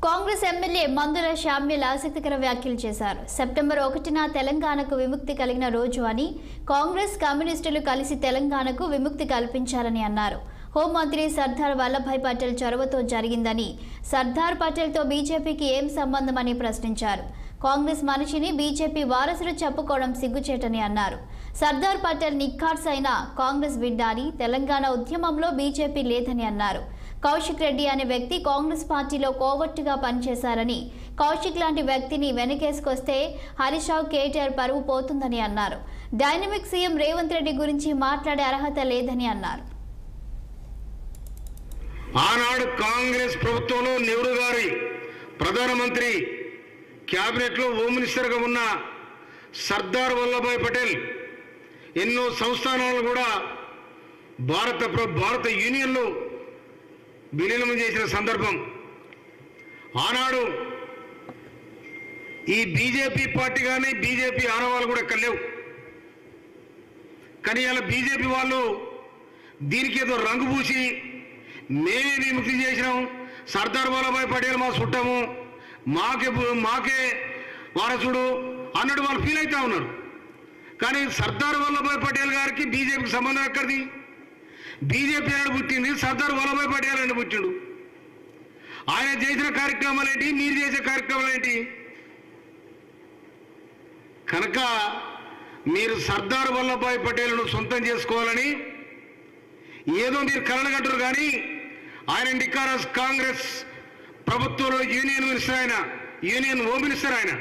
Congress MLA మందుల Samuel ఆసక్తికర వ్యాఖ్యలు చేశారు. సెప్టెంబర్ 1న తెలంగాణకు విముక్తి కలిగిన రోజు అని, కాంగ్రెస్ కమ్యూనిస్టులు కలిసి తెలంగాణకు విముక్తి కల్పించారని అన్నారు. హోంమంత్రి సర్దార్ వల్లభాయ్ పటేల్ చొరవతో జరిగిందని, సర్దార్ పటేల్తో బీజేపీకి ఏం సంబంధమని ప్రశ్నించారు. కాంగ్రెస్ మనిషిని బీజేపీ వారసులు చెప్పుకోవడం సిగ్గుచేటని అన్నారు. సర్దార్ పటేల్ నిఖార్స్ అయిన కాంగ్రెస్ బిడ్డ అని, తెలంగాణ ఉద్యమంలో బీజేపీ లేదని అన్నారు. కౌశిక్ రెడ్డి అనే వ్యక్తి కాంగ్రెస్ పార్టీలో కోవర్టుగా పనిచేశారని, కౌశిక్ లాంటి వ్యక్తిని వెనకేసుకొస్తే హరీష్ రావు కేటీఆర్ పరువు పోతుందని అన్నారు. డైనమిక్ సీఎం రేవంత్ రెడ్డి గురించి మాట్లాడే అర్హత లేదని అన్నారు. ఆనాడు కాంగ్రెస్ ప్రభుత్వంలో నెహ్రూ గారి ప్రధానమంత్రి క్యాబినెట్లో హోమ్ మినిస్టర్గా ఉన్న సర్దార్ వల్లభాయ్ పటేల్ ఎన్నో సంస్థానాలను కూడా భారత యూనియన్లో విలీనం చేసిన సందర్భం. ఆనాడు ఈ బీజేపీ పార్టీ కానీ బీజేపీ ఆనవాళ్ళు కూడా ఇక్కడ లేవు. కానీ ఇలా బీజేపీ వాళ్ళు దీనికి ఏదో రంగు పూసి మేమే విముక్తి చేసినాం, సర్దార్ వల్లభాయ్ పటేల్ మా చుట్టము, మాకే వారసుడు అన్నట్టు వాళ్ళు ఫీల్ అవుతా ఉన్నారు. కానీ సర్దార్ వల్లభాయ్ పటేల్ గారికి బీజేపీకి సంబంధం ఎక్కడిది? బీజేపీ అని పుట్టింది, సర్దార్ వల్లభాయ్ పటేల్ అని పుట్టిండు. ఆయన చేసిన కార్యక్రమాలు ఏంటి, మీరు చేసే కార్యక్రమాలు ఏంటి? కనుక మీరు సర్దార్ వల్లభాయ్ పటేల్ను సొంతం చేసుకోవాలని ఏదో మీరు కలలుగంటారు. కానీ ఆయన నికారస్ కాంగ్రెస్ ప్రభుత్వంలో యూనియన్ హోమ్ మినిస్టర్ ఆయన